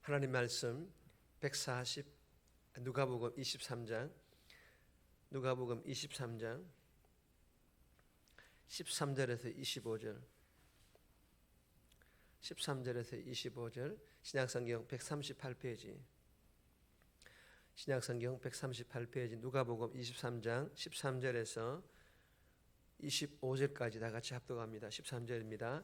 하나님 말씀 140 누가복음 23장 13절에서 25절 신약성경 138페이지 누가복음 23장 13절에서 25절까지 다 같이 합독합니다. 13절입니다.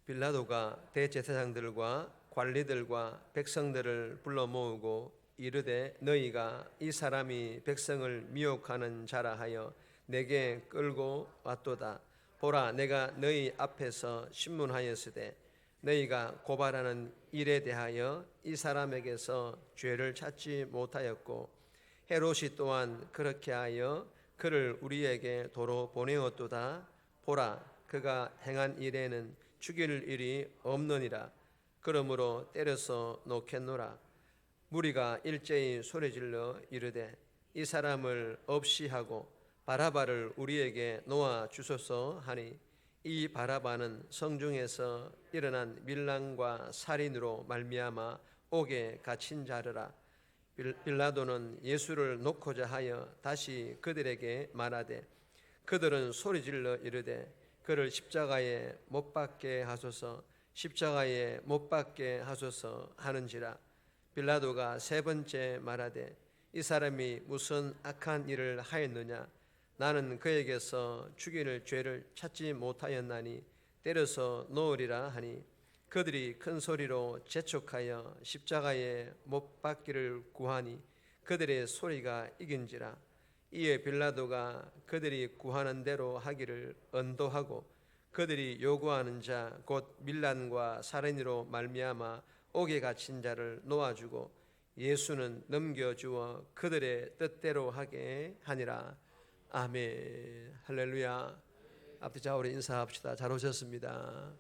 빌라도가 대제사장들과 관리들과 백성들을 불러 모으고 이르되 너희가 이 사람이 백성을 미혹하는 자라 하여 내게 끌고 왔도다. 보라, 내가 너희 앞에서 신문하였으되 너희가 고발하는 일에 대하여 이 사람에게서 죄를 찾지 못하였고 헤롯이 또한 그렇게 하여 그를 우리에게 도로 보내었도다. 보라, 그가 행한 일에는 죽일 일이 없느니라. 그러므로 때려서 놓겠노라. 무리가 일제히 소리질러 이르되 이 사람을 없이 하고 바라바를 우리에게 놓아 주소서 하니 이 바라바는 성중에서 일어난 밀란과 살인으로 말미암아 옥에 갇힌 자르라. 빌라도는 예수를 놓고자 하여 다시 그들에게 말하되 그들은 소리질러 이르되 그를 십자가에 못 박게 하소서, 십자가에 못 박게 하소서 하는지라. 빌라도가 세 번째 말하되 이 사람이 무슨 악한 일을 하였느냐? 나는 그에게서 죽일 죄를 찾지 못하였나니 때려서 놓으리라 하니 그들이 큰 소리로 재촉하여 십자가에 못 박기를 구하니 그들의 소리가 이긴지라. 이에 빌라도가 그들이 구하는 대로 하기를 언도하고 그들이 요구하는 자 곧 밀란과 살인으로 말미암아 옥에 갇힌 자를 놓아주고 예수는 넘겨주어 그들의 뜻대로 하게 하니라. 아멘. 할렐루야. 앞뒤 좌우로 인사합시다. 잘 오셨습니다.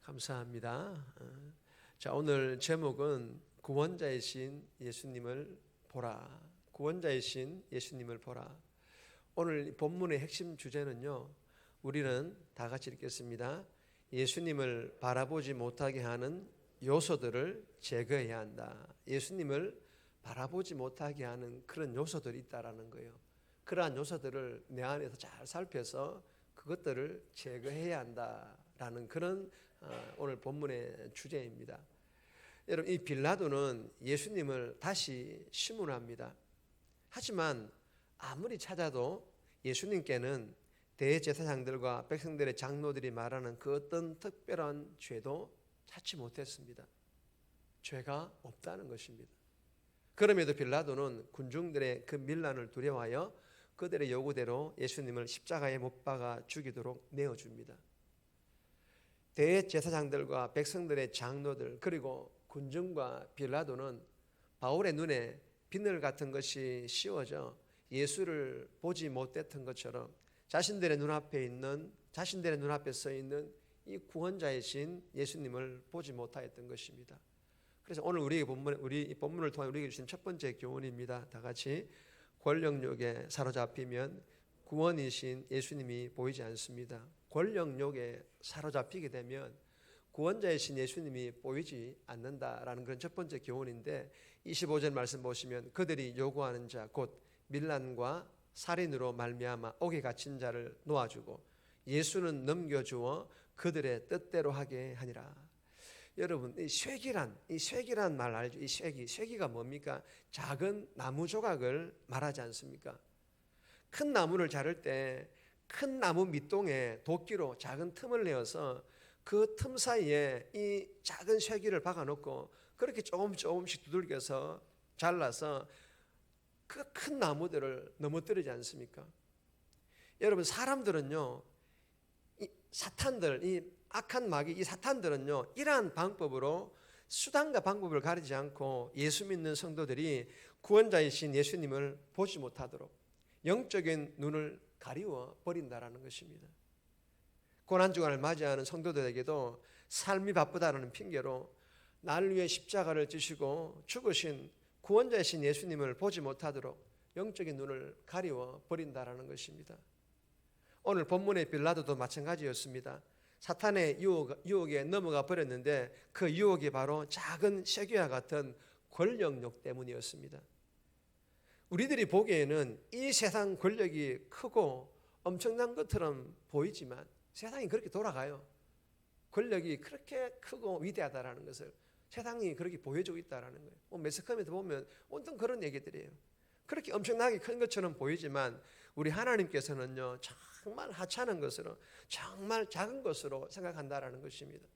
감사합니다. 자, 오늘 제목은 구원자이신 예수님을 보라. 구원자이신 예수님을 보라. 오늘 본문의 핵심 주제는요, 우리는 다 같이 읽겠습니다. 예수님을 바라보지 못하게 하는 요소들을 제거해야 한다. 예수님을 바라보지 못하게 하는 그런 요소들이 있다라는 거예요. 그러한 요소들을 내 안에서 잘 살펴서 그것들을 제거해야 한다라는 그런 오늘 본문의 주제입니다. 여러분, 이 빌라도는 예수님을 다시 심문합니다. 하지만 아무리 찾아도 예수님께는 대제사장들과 백성들의 장로들이 말하는 그 어떤 특별한 죄도 찾지 못했습니다. 죄가 없다는 것입니다. 그럼에도 빌라도는 군중들의 그 밀란을 두려워하여 그들의 요구대로 예수님을 십자가에 못 박아 죽이도록 내어줍니다. 대제사장들과 백성들의 장로들 그리고 군중과 빌라도는 바울의 눈에 비늘 같은 것이 씌워져 예수를 보지 못했던 것처럼 자신들의 눈앞에 서 있는 이 구원자이신 예수님을 보지 못하였던 것입니다. 그래서 오늘 우리 이 본문을 통해 우리에게 주신 첫 번째 교훈입니다. 다 같이 권력욕에 사로잡히면 구원이신 예수님이 보이지 않습니다. 권력욕에 사로잡히게 되면 구원자이신 예수님이 보이지 않는다라는 그런 첫 번째 교훈인데 25절 말씀 보시면 그들이 요구하는 자 곧 밀란과 살인으로 말미암아 옥에 갇힌 자를 놓아주고 예수는 넘겨주어 그들의 뜻대로 하게 하니라. 여러분, 이 쇠기란 말 알죠? 이 쇠기가 뭡니까? 작은 나무 조각을 말하지 않습니까? 큰 나무를 자를 때 큰 나무 밑동에 도끼로 작은 틈을 내어서 그 틈 사이에 이 작은 쇠기를 박아놓고 그렇게 조금씩 두들겨서 잘라서 그 큰 나무들을 넘어뜨리지 않습니까? 여러분, 사람들은요, 이 악한 마귀, 이 사탄들은요, 이러한 방법으로 수단과 방법을 가리지 않고 예수 믿는 성도들이 구원자이신 예수님을 보지 못하도록 영적인 눈을 가리워 버린다라는 것입니다. 고난주간을 맞이하는 성도들에게도 삶이 바쁘다는 핑계로 나를 위해 십자가를 지시고 죽으신 구원자이신 예수님을 보지 못하도록 영적인 눈을 가리워 버린다라는 것입니다. 오늘 본문의 빌라도도 마찬가지였습니다. 사탄의 유혹에 넘어가 버렸는데 그 유혹이 바로 작은 쇠기와 같은 권력욕 때문이었습니다. 우리들이 보기에는 이 세상 권력이 크고 엄청난 것처럼 보이지만 세상이 그렇게 돌아가요. 권력이 그렇게 크고 위대하다라는 것을 세상이 그렇게 보여주고 있다라는 거예요. 매스컴에도 보면 온통 그런 얘기들이에요. 그렇게 엄청나게 큰 것처럼 보이지만 우리 하나님께서는요, 정말 하찮은 것으로, 정말 작은 것으로 생각한다라는 것입니다.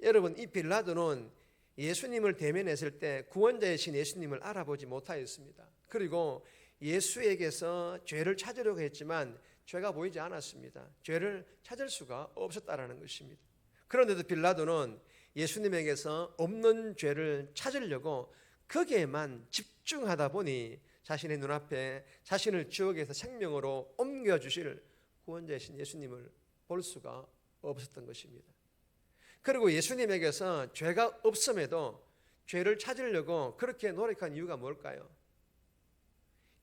여러분, 이 빌라도는 예수님을 대면했을 때 구원자이신 예수님을 알아보지 못하였습니다. 그리고 예수에게서 죄를 찾으려고 했지만 죄가 보이지 않았습니다. 죄를 찾을 수가 없었다라는 것입니다. 그런데도 빌라도는 예수님에게서 없는 죄를 찾으려고 거기에만 집중하다 보니 자신의 눈앞에 자신을 지옥에서 생명으로 옮겨주실 구원자이신 예수님을 볼 수가 없었던 것입니다. 그리고 예수님에게서 죄가 없음에도 죄를 찾으려고 그렇게 노력한 이유가 뭘까요?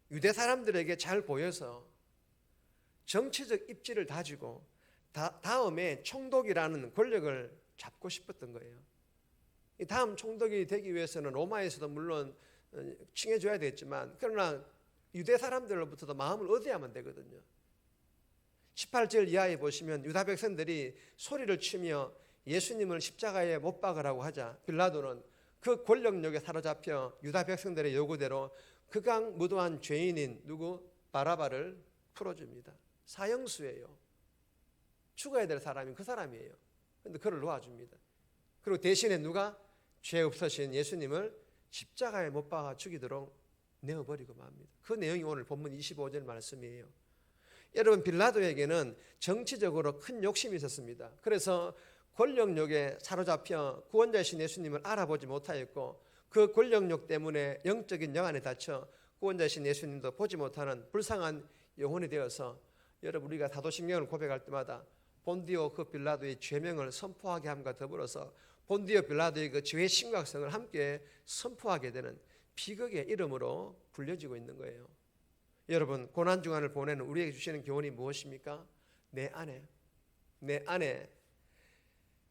유대 사람들에게 잘 보여서 정치적 입지를 다지고 다음에 총독이라는 권력을 잡고 싶었던 거예요. 이 다음 총독이 되기 위해서는 로마에서도 물론 칭해줘야 되겠지만 그러나 유대 사람들로부터도 마음을 얻어야만 되거든요. 18절 이하에 보시면 유다 백성들이 소리를 치며 예수님을 십자가에 못 박으라고 하자 빌라도는 그 권력욕에 사로잡혀 유다 백성들의 요구대로 극악무도한 죄인인 누구? 바라바를 풀어줍니다. 사형수예요. 죽어야 될 사람이 그 사람이에요. 그런데 그를 놓아줍니다. 그리고 대신에 누가? 죄 없으신 예수님을 십자가에 못 박아 죽이도록 내어버리고 맙니다. 그 내용이 오늘 본문 25절 말씀이에요. 여러분, 빌라도에게는 정치적으로 큰 욕심이 있었습니다. 그래서 권력욕에 사로잡혀 구원자이신 예수님을 알아보지 못하였고 그 권력욕 때문에 영적인 영안에 닫혀 구원자이신 예수님도 보지 못하는 불쌍한 영혼이 되어서 여러분, 우리가 사도신경을 고백할 때마다 본디오 그 빌라도의 죄명을 선포하게 함과 더불어서 본디오 빌라도의 그 죄의 심각성을 함께 선포하게 되는 비극의 이름으로 불려지고 있는 거예요. 여러분, 고난주간을 보내는 우리에게 주시는 교훈이 무엇입니까? 내 안에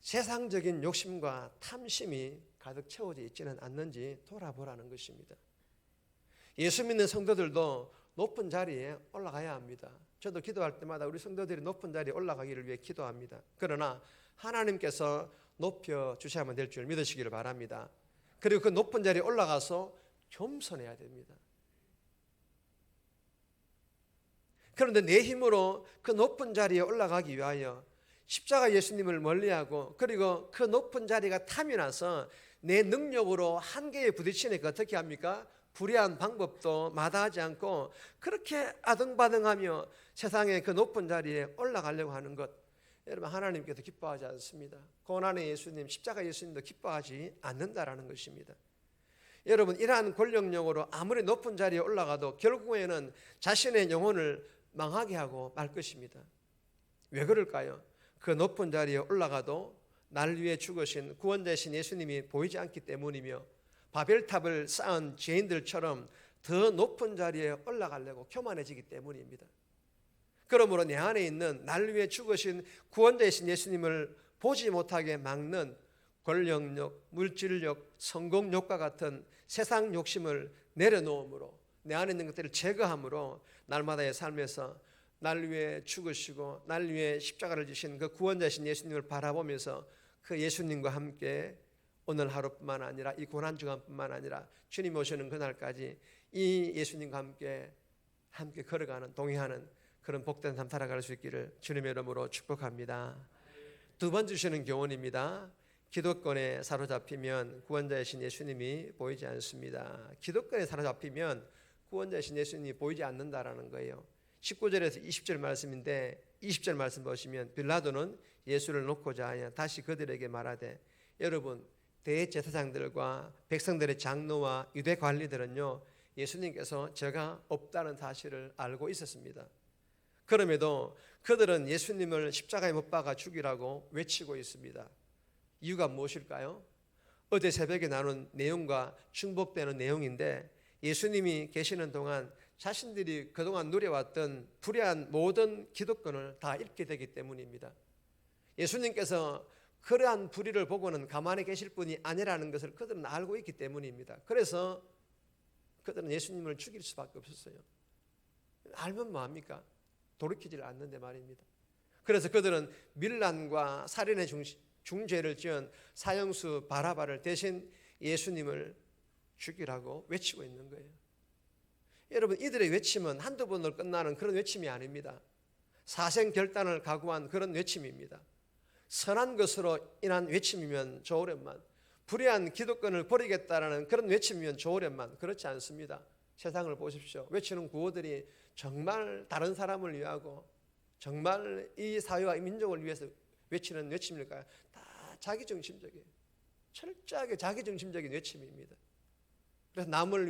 세상적인 욕심과 탐심이 가득 채워져 있지는 않는지 돌아보라는 것입니다. 예수 믿는 성도들도 높은 자리에 올라가야 합니다. 저도 기도할 때마다 우리 성도들이 높은 자리에 올라가기를 위해 기도합니다. 그러나 하나님께서 높여주셔야만 될 줄 믿으시기를 바랍니다. 그리고 그 높은 자리에 올라가서 겸손해야 됩니다. 그런데 내 힘으로 그 높은 자리에 올라가기 위하여 십자가 예수님을 멀리하고 그리고 그 높은 자리가 탐이 나서 내 능력으로 한계에 부딪히니까 어떻게 합니까? 불의한 방법도 마다하지 않고 그렇게 아등바등하며 세상의 그 높은 자리에 올라가려고 하는 것, 여러분, 하나님께서 기뻐하지 않습니다. 고난의 예수님, 십자가 예수님도 기뻐하지 않는다라는 것입니다. 여러분, 이러한 권력력으로 아무리 높은 자리에 올라가도 결국에는 자신의 영혼을 망하게 하고 말 것입니다. 왜 그럴까요? 그 높은 자리에 올라가도 날 위해 죽으신 구원자이신 예수님이 보이지 않기 때문이며 바벨탑을 쌓은 죄인들처럼 더 높은 자리에 올라가려고 교만해지기 때문입니다. 그러므로 내 안에 있는 날 위해 죽으신 구원자이신 예수님을 보지 못하게 막는 권력욕, 물질욕, 성공욕과 같은 세상 욕심을 내려놓음으로 내 안에 있는 것들을 제거함으로 날마다의 삶에서 날 위해 죽으시고 날 위해 십자가를 지신 그 구원자이신 예수님을 바라보면서 그 예수님과 함께 오늘 하루뿐만 아니라 이 고난주간뿐만 아니라 주님 오시는 그날까지 이 예수님과 함께 걸어가는, 동행하는 그런 복된 삶 살아갈 수 있기를 주님의 이름으로 축복합니다. 두 번 주시는 교훈입니다. 기독권에 사로잡히면 구원자이신 예수님이 보이지 않습니다. 기독권에 사로잡히면 구원자이신 예수님이 보이지 않는다라는 거예요. 19절에서 20절 말씀인데 20절 말씀 보시면 빌라도는 예수를 놓고자 하여 다시 그들에게 말하되, 여러분, 대제사장들과 백성들의 장로와 유대 관리들은요, 예수님께서 죄가 없다는 사실을 알고 있었습니다. 그럼에도 그들은 예수님을 십자가에 못 박아 죽이라고 외치고 있습니다. 이유가 무엇일까요? 어제 새벽에 나눈 내용과 중복되는 내용인데 예수님이 계시는 동안 자신들이 그동안 누려왔던 불의한 모든 기득권을 다 잃게 되기 때문입니다. 예수님께서 그러한 불의를 보고는 가만히 계실 분이 아니라는 것을 그들은 알고 있기 때문입니다. 그래서 그들은 예수님을 죽일 수밖에 없었어요. 알면 뭐합니까? 돌이키질 않는데 말입니다. 그래서 그들은 밀란과 살인의 중죄를 지은 사형수 바라바를 대신 예수님을 죽이라고 외치고 있는 거예요. 여러분, 이들의 외침은 한두 번으로 끝나는 그런 외침이 아닙니다. 사생결단을 각오한 그런 외침입니다. 선한 것으로 인한 외침이면 좋으련만, 불의한 기득권을 버리겠다라는 그런 외침이면 좋으련만 그렇지 않습니다. 세상을 보십시오. 외치는 구호들이 정말 다른 사람을 위하고 정말 이 사회와 이 민족을 위해서 외치는 외침일까요? 다 자기중심적이에요. 철저하게 자기중심적인 외침입니다. 그래서 남을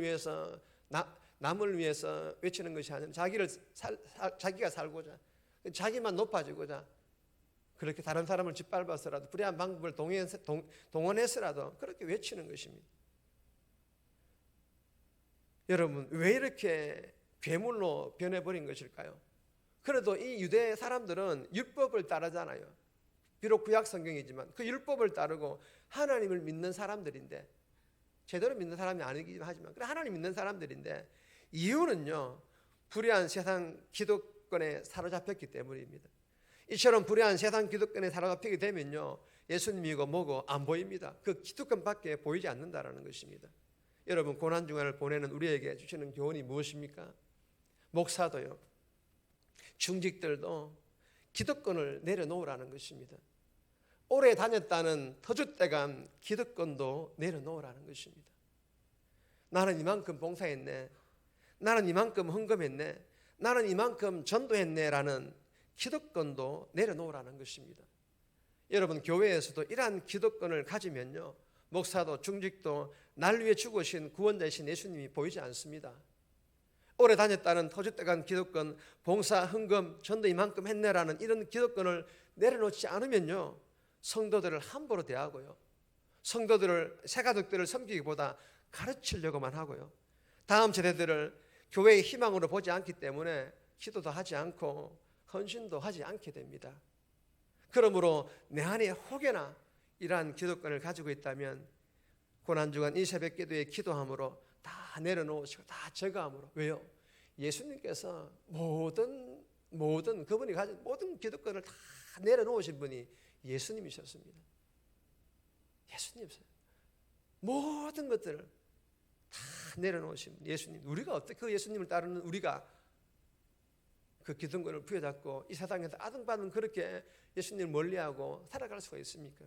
위해서 외치는 것이 아니라 자기가 살고자, 자기만 높아지고자, 그렇게 다른 사람을 짓밟아서라도 불의한 방법을 동원해서라도 그렇게 외치는 것입니다. 여러분, 왜 이렇게 괴물로 변해버린 것일까요? 그래도 이 유대 사람들은 율법을 따르잖아요. 비록 구약 성경이지만 그 율법을 따르고 하나님을 믿는 사람들인데, 제대로 믿는 사람이 아니긴 하지만 그래 하나님 믿는 사람들인데, 이유는요, 불의한 세상 기득권에 사로잡혔기 때문입니다. 이처럼 불의한 세상 기득권에 사로잡히게 되면요, 예수님이고 뭐고 안 보입니다. 그 기득권밖에 보이지 않는다라는 것입니다. 여러분, 고난주간을 보내는 우리에게 주시는 교훈이 무엇입니까? 목사도요, 중직들도 기득권을 내려놓으라는 것입니다. 오래 다녔다는 터줏대감 기득권도 내려놓으라는 것입니다. 나는 이만큼 봉사했네, 나는 이만큼 헌금했네, 나는 이만큼 전도했네라는 기득권도 내려놓으라는 것입니다. 여러분, 교회에서도 이러한 기득권을 가지면요, 목사도 중직도 날 위해 죽으신 구원자이신 예수님이 보이지 않습니다. 오래 다녔다는 터줏대감 기득권, 봉사, 헌금, 전도 이만큼 했네라는 이런 기득권을 내려놓지 않으면요, 성도들을 함부로 대하고요, 성도들을, 새가족들을 섬기기보다 가르치려고만 하고요, 다음 세대들을 교회의 희망으로 보지 않기 때문에 기도도 하지 않고 헌신도 하지 않게 됩니다. 그러므로 내 안에 혹여나 이러한 기득권을 가지고 있다면 고난주간 이 새벽 기도에 기도함으로 다 내려놓으시고 다 제거함으로. 왜요? 예수님께서 모든 그분이 가진 모든 기득권을 다 내려놓으신 분이 예수님이셨습니다. 예수님이셨어요. 모든 것들을 다 내려놓으신 예수님. 우리가 어떻게 그 예수님을 따르는 우리가 그 기득권을 부여잡고 이 세상에서 아등바등 그렇게 예수님을 멀리하고 살아갈 수가 있습니까?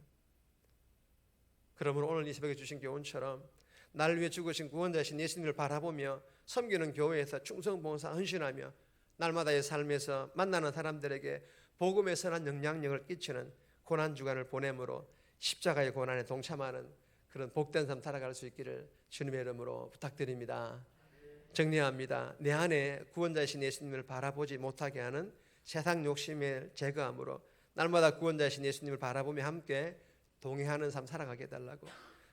그러므로 오늘 이 새벽에 주신 교훈처럼 나를 위해 죽으신 구원자이신 예수님을 바라보며 섬기는 교회에서 충성봉사 헌신하며 날마다의 삶에서 만나는 사람들에게 복음의 선한 영향력을 끼치는 고난주간을 보내므로 십자가의 고난에 동참하는 그런 복된 삶 살아갈 수 있기를 주님의 이름으로 부탁드립니다. 정리합니다. 내 안에 구원자이신 예수님을 바라보지 못하게 하는 세상 욕심을 제거함으로 날마다 구원자이신 예수님을 바라보며 함께 동행하는 삶 살아가게 해달라고,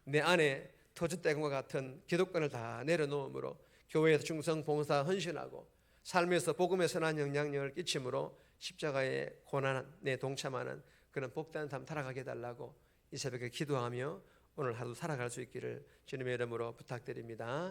내 안에 터줏대감과 같은 기득권을 다 내려놓음으로 교회에서 충성, 봉사, 헌신하고 삶에서 복음의 선한 영향력을 끼침으로 십자가의 고난에 동참하는 그런 복된 삶 살아가게 해달라고 이 새벽에 기도하며 오늘 하루 살아갈 수 있기를 주님의 이름으로 부탁드립니다.